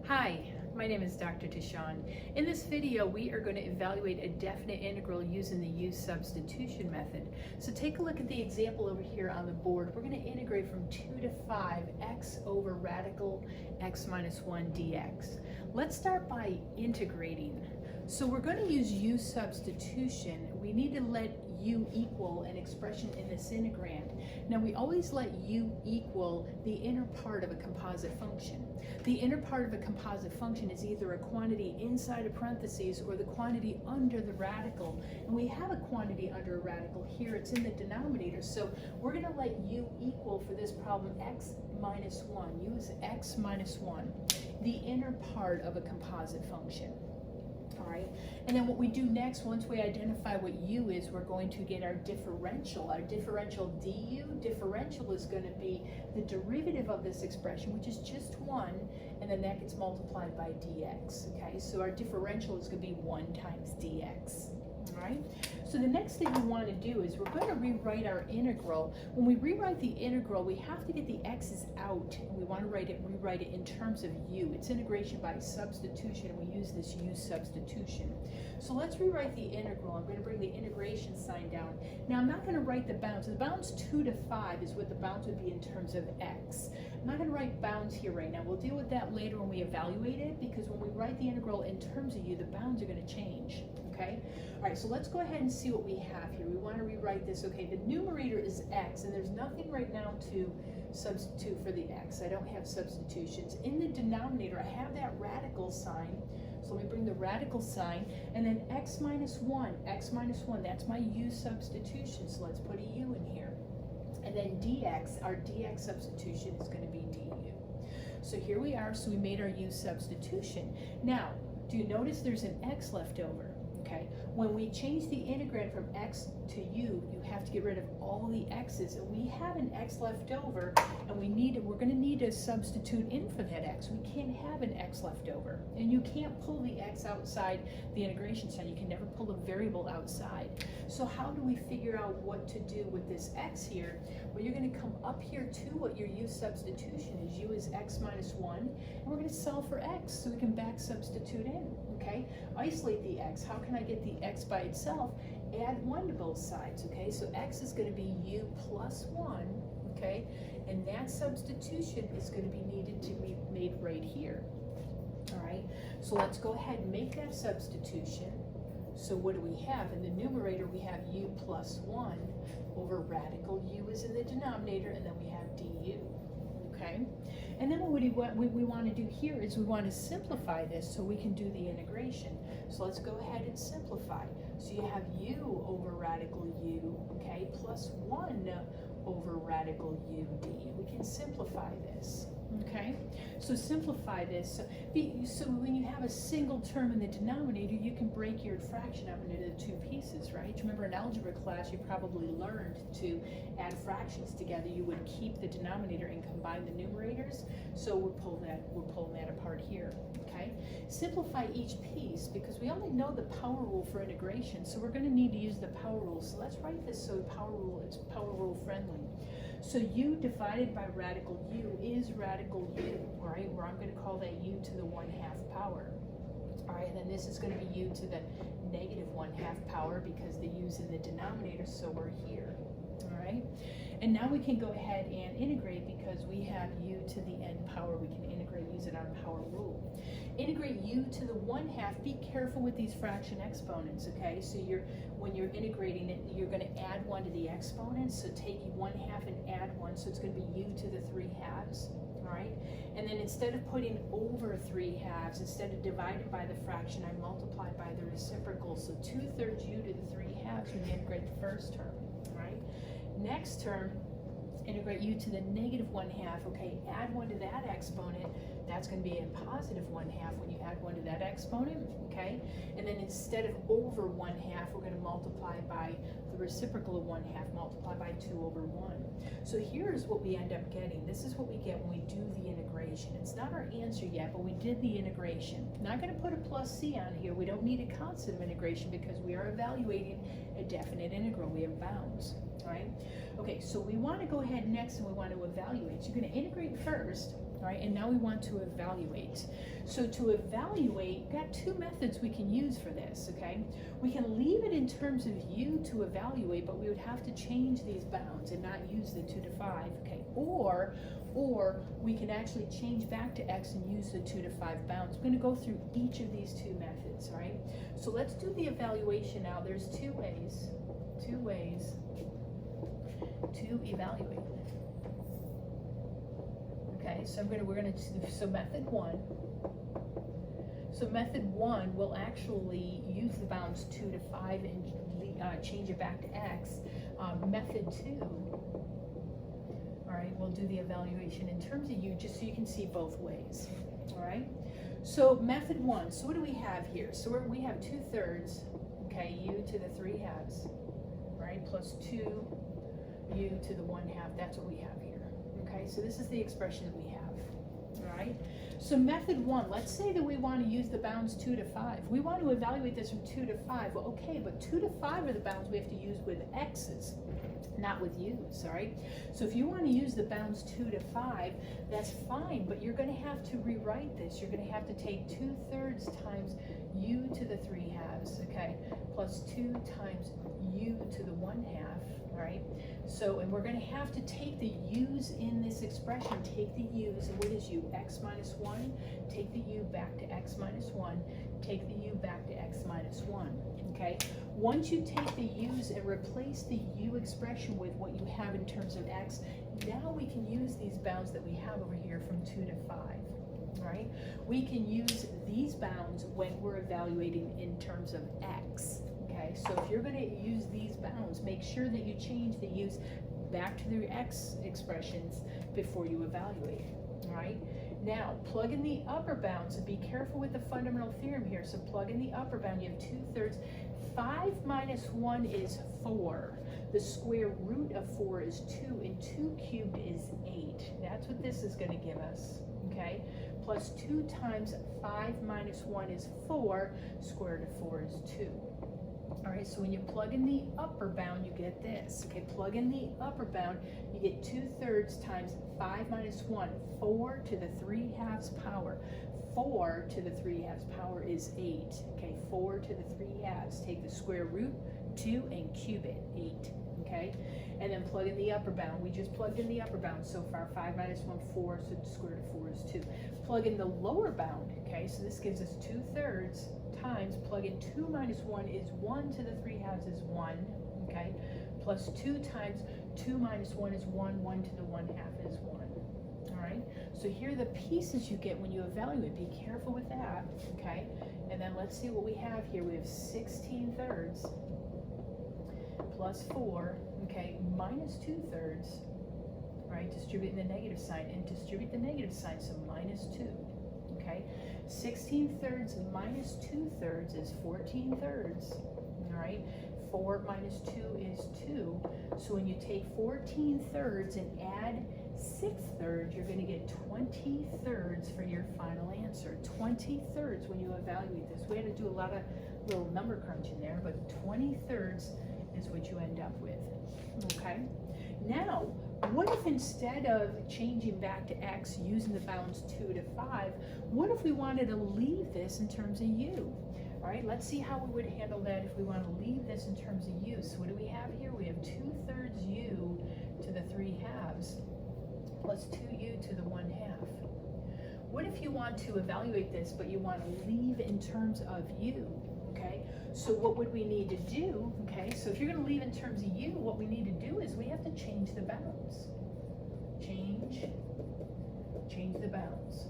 Hi, my name is Dr. Deshawn. In this video, we are going to evaluate a definite integral using the U substitution method. So take a look at the example over here on the board. We're going to integrate from 2 to 5 x over radical x minus 1 dx. Let's start by integrating. So we're going to use U substitution. We need to let U equal an expression in this integrand. Now we always let U equal the inner part of a composite function. The inner part of a composite function is either a quantity inside a parentheses or the quantity under the radical. And we have a quantity under a radical here. It's in the denominator. So we're going to let U equal for this problem x minus 1. U is x minus 1, the inner part of a composite function. All right, and then what we do next, once we identify what U is, we're going to get our differential. Our differential du, differential is going to be the derivative of this expression, which is just 1, and then that gets multiplied by dx, okay? So our differential is going to be 1 times dx, all right? So the next thing we want to do is we're going to rewrite our integral. When we rewrite the integral, we have to get the x's out, and we want to rewrite it in terms of U. It's integration by substitution, and we use this U substitution. So let's rewrite the integral. I'm going to bring the integration sign down. Now I'm not going to write the bounds. The bounds 2 to 5 is what the bounds would be in terms of x. I'm not going to write bounds here right now. We'll deal with that later when we evaluate it, because when we write the integral in terms of U, the bounds are going to change. Okay? All right, so let's go ahead and see what we have here. We want to rewrite this. Okay, the numerator is x, and there's nothing right now to substitute for the x. I don't have substitutions. In the denominator, I have that radical sign. So let me bring the radical sign, and then x minus 1, that's my U substitution. So let's put a U in here. And then dx, our dx substitution is going to be du. So here we are, so we made our U substitution. Now, do you notice there's an x left over? Okay, when we change the integrand from x to u, you have to get rid of all the x's, and we have an x left over, and we're going to need to substitute in for that x. We can't have an x left over, and you can't pull the x outside the integration sign. You can never pull a variable outside. So how do we figure out what to do with this x here? Well, you're going to come up here to what your U substitution is. U is x minus 1, and we're going to solve for x so we can back substitute in. Okay, isolate the x. How can I get the x by itself? Add 1 to both sides. Okay, so x is going to be u plus 1. Okay, and that substitution is going to be needed to be made right here. All right, so let's go ahead and make that substitution. So what do we have? In the numerator, we have u plus 1 over radical. U is in the denominator, and then we have du. Okay, and then what we want to do here is we want to simplify this so we can do the integration. So let's go ahead and simplify. So you have u over radical u, okay, plus 1 over radical u d. We can simplify this. Okay, so simplify this. So when you have a single term in the denominator, you can break your fraction up into the 2 pieces, right? Remember in algebra class, you probably learned to add fractions together. You would keep the denominator and combine the numerators. So we're pulling that apart here. Okay, simplify each piece because we only know the power rule for integration. So we're going to need to use the power rule. So let's write this so it's power rule friendly. So u divided by radical u is radical u, all right, where I'm going to call that u to the 1/2 power. All right, and then this is going to be u to the negative 1/2 power because the u's in the denominator, so we're here. All right, and now we can go ahead and integrate because we have u to the n power. We can integrate using our power rule. Integrate u to the 1/2. Be careful with these fraction exponents, okay? So when you're integrating it, you're going to add 1 to the exponent. So take 1/2 and add 1. So it's going to be u to the 3/2. All right? And then instead of putting over 3/2, instead of dividing by the fraction, I multiply by the reciprocal. So 2/3 u to the 3/2 when you integrate the first term. All right? Next term, integrate u to the negative 1/2. Okay, add 1 to that exponent. That's going to be a positive 1/2 when you add 1 to that exponent. Okay, and then instead of over 1/2, we're going to multiply by the reciprocal of 1/2, multiply by 2 over 1. So here's what we end up getting. This is what we get when we do the integration. It's not our answer yet, but we did the integration. Not going to put a plus c on here. We don't need a constant of integration because we are evaluating a definite integral. We have bounds. All right. Okay, so we want to go ahead next and we want to evaluate. So you're going to integrate first. All right, and now we want to evaluate. So to evaluate, we've got two methods we can use for this, okay? We can leave it in terms of u to evaluate, but we would have to change these bounds and not use the 2 to 5, okay? Or we can actually change back to x and use the 2 to 5 bounds. We're gonna go through each of these two methods, all right? So let's do the evaluation now. There's two ways to evaluate. Okay, so method one. So method one will actually use the bounds 2 to 5 and change it back to x. Method two, all right, we'll do the evaluation in terms of u, just so you can see both ways. All right. So method one. So what do we have here? So we have 2/3. Okay, u to the 3/2, right? Plus 2u to the 1/2. That's what we have here. Okay, so this is the expression that we have, all right? So method one, let's say that we want to use the bounds 2 to 5. We want to evaluate this from 2 to 5. Well, okay, but 2 to 5 are the bounds we have to use with x's, not with u's, all right? So if you want to use the bounds 2 to 5, that's fine, but you're going to have to rewrite this. You're going to have to take 2/3 times u to the 3/2, okay, plus 2 times u to the 1/2, all right? So, and we're going to have to take the u's in this expression. Take the u's, and what is u? X minus 1. Take the u back to x minus 1. Take the u back to x minus 1, okay? Once you take the u's and replace the u expression with what you have in terms of x, now we can use these bounds that we have over here from 2 to 5, right? We can use these bounds when we're evaluating in terms of x. Okay, so if you're going to use these bounds, make sure that you change the u's back to the x expressions before you evaluate, all right? Now, plug in the upper bounds, and be careful with the fundamental theorem here. So plug in the upper bound, you have 2/3. 5 minus 1 is 4. The square root of 4 is 2, and 2 cubed is 8. That's what this is going to give us, okay? Plus 2 times 5 minus 1 is 4. Square root of 4 is 2. All right, so when you plug in the upper bound, you get this. Okay, plug in the upper bound, you get 2/3 times 5 minus 1, 4 to the 3/2 power. 4 to the 3/2 power is 8. Okay, 4 to the 3/2. Take the square root, 2, and cube it, 8. Okay, and then plug in the upper bound. We just plugged in the upper bound so far. 5 minus 1, 4, so the square root of 4 is 2. Plug in the lower bound. Okay, so this gives us 2/3 times, plug in 2 minus 1 is 1 to the 3/2 is 1, okay, plus 2 times 2 minus 1 is 1, 1 to the 1/2 is 1, all right? So here are the pieces you get when you evaluate. Be careful with that, okay? And then let's see what we have here. We have 16/3 plus 4, okay, minus 2/3, right? Distribute the negative sign, and distribute the negative sign, so minus 2, okay? 16/3 minus 2/3 is 14/3, all right? 4 minus 2 is 2. So when you take 14/3 and add 6/3, you're going to get 20/3 for your final answer. 20/3 when you evaluate this. We had to do a lot of little number crunching there, but 20/3 is what you end up with, okay? Now, what if instead of changing back to x using the bounds 2 to 5, what if we wanted to leave this in terms of u? All right, let's see how we would handle that if we want to leave this in terms of u. So what do we have here? We have 2/3 u to the 3/2 plus 2u to the 1/2. What if you want to evaluate this, but you want to leave in terms of u? Okay, so what would we need to do? Okay, so if you're going to leave in terms of u, what we need to do is we have to change the bounds. Change the bounds.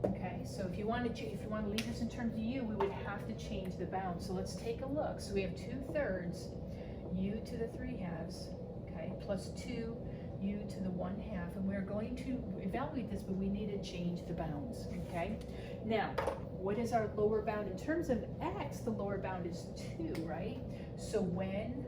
Okay, so if you want to leave this in terms of u, we would have to change the bounds. So let's take a look. So we have 2/3 u to the 3/2, okay, plus 2 u to the 1/2, and we're going to evaluate this, but we need to change the bounds. Okay, now what is our lower bound in terms of x? The lower bound is 2, right? So when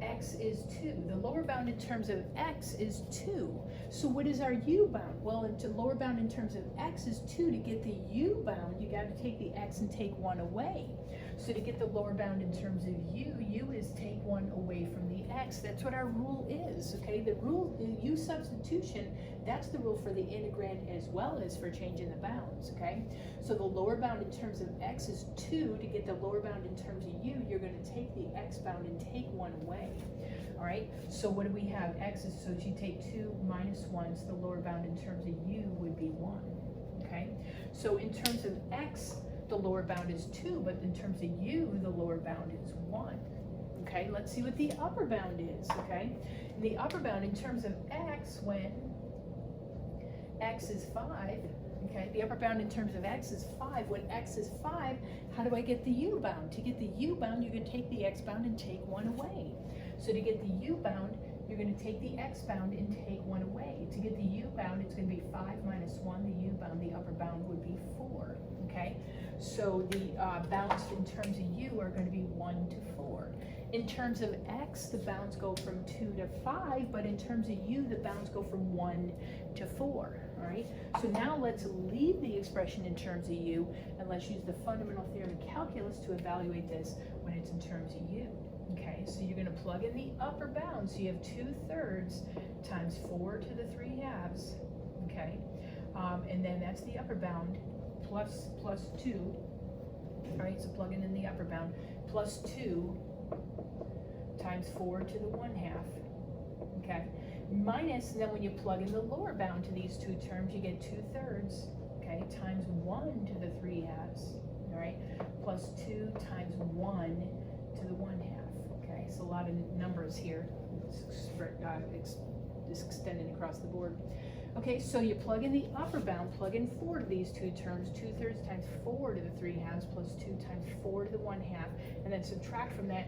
x is 2, the lower bound in terms of x is 2. So what is our u bound? Well, the lower bound in terms of x is 2. To get the u bound, you got to take the x and take 1 away. So to get the lower bound in terms of u is take one away from the x. That's what our rule is, okay? The rule, the U substitution, that's the rule for the integrand as well as for changing the bounds, okay? So the lower bound in terms of x is 2. To get the lower bound in terms of u, you're going to take the x bound and take 1 away. All right, so what do we have? X is, so you take 2 minus 1, so the lower bound in terms of u would be 1, okay? So in terms of x, the lower bound is 2, but in terms of u, the lower bound is 1. Okay, let's see what the upper bound is, okay? And the upper bound in terms of x, when x is 5, okay, the upper bound in terms of x is 5. When x is 5, how do I get the u bound? To get the u bound, you can take the x bound and take 1 away. So to get the u bound, you're going to take the x bound and take 1 away. To get the u bound, it's going to be 5 minus 1. The u bound, the upper bound would be 4, okay? So the bounds in terms of u are going to be 1 to 4. In terms of x, the bounds go from 2 to 5, but in terms of u, the bounds go from 1 to 4, all right? So now let's leave the expression in terms of u, and let's use the fundamental theorem of calculus to evaluate this when it's in terms of u. Okay, so you're going to plug in the upper bound. So you have 2/3 times 4 to the 3/2, okay? And then that's the upper bound plus 2, all right? So plugging in the upper bound plus 2 times 4 to the 1/2, okay? Minus, and then when you plug in the lower bound to these two terms, you get 2/3, okay, times 1 to the 3/2, all right? Plus 2 times 1 to the 1/2. So a lot of numbers here. It's extending across the board. Okay, so you plug in the upper bound, plug in 4 to these two terms, 2/3 times 4 to the 3/2 plus 2 times 4 to the 1/2, and then subtract from that,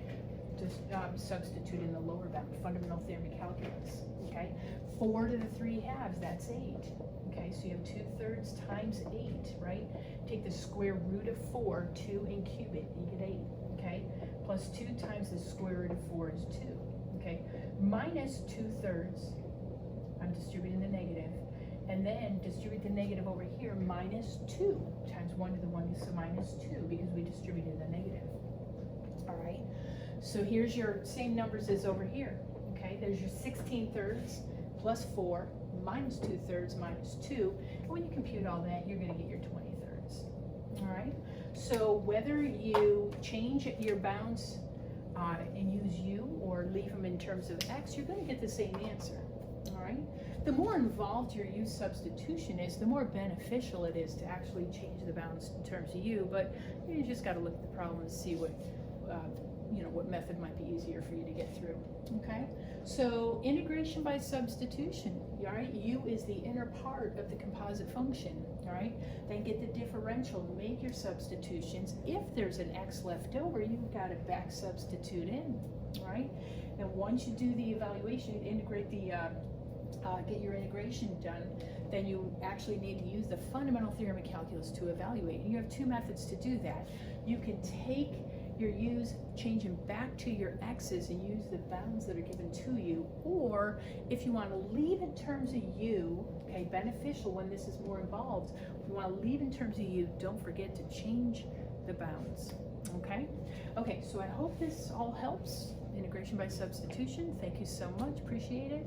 just substitute in the lower bound, fundamental theorem of calculus. Okay, 4 to the 3/2, that's 8. Okay, so you have 2/3 times 8, right? Take the square root of 4, 2 and cube it, you get 8. Okay, plus 2 times the square root of 4 is 2, okay? Minus 2/3, I'm distributing the negative, and then distribute the negative over here, minus 2 times 1 to the 1 is minus 2 because we distributed the negative, all right? So here's your same numbers as over here, okay? There's your 16/3 plus 4 minus 2/3 minus 2, and when you compute all that, you're gonna get your 20/3, all right? So whether you change your bounds and use u or leave them in terms of x, you're going to get the same answer, all right? The more involved your U substitution is, the more beneficial it is to actually change the bounds in terms of u, but you just got to look at the problem and see what, what method might be easier for you to get through, okay? So integration by substitution, all right? U is the inner part of the composite function, all right? Then get the differential, make your substitutions. If there's an x left over, you've got to back substitute in, all right? And once you do the evaluation, integrate the, get your integration done, then you actually need to use the fundamental theorem of calculus to evaluate. And you have two methods to do that. You can take your u's, change them back to your x's and use the bounds that are given to you, or if you want to leave in terms of u, okay, beneficial when this is more involved, if you want to leave in terms of u, don't forget to change the bounds, okay? Okay, so I hope this all helps. Integration by substitution, thank you so much, appreciate it.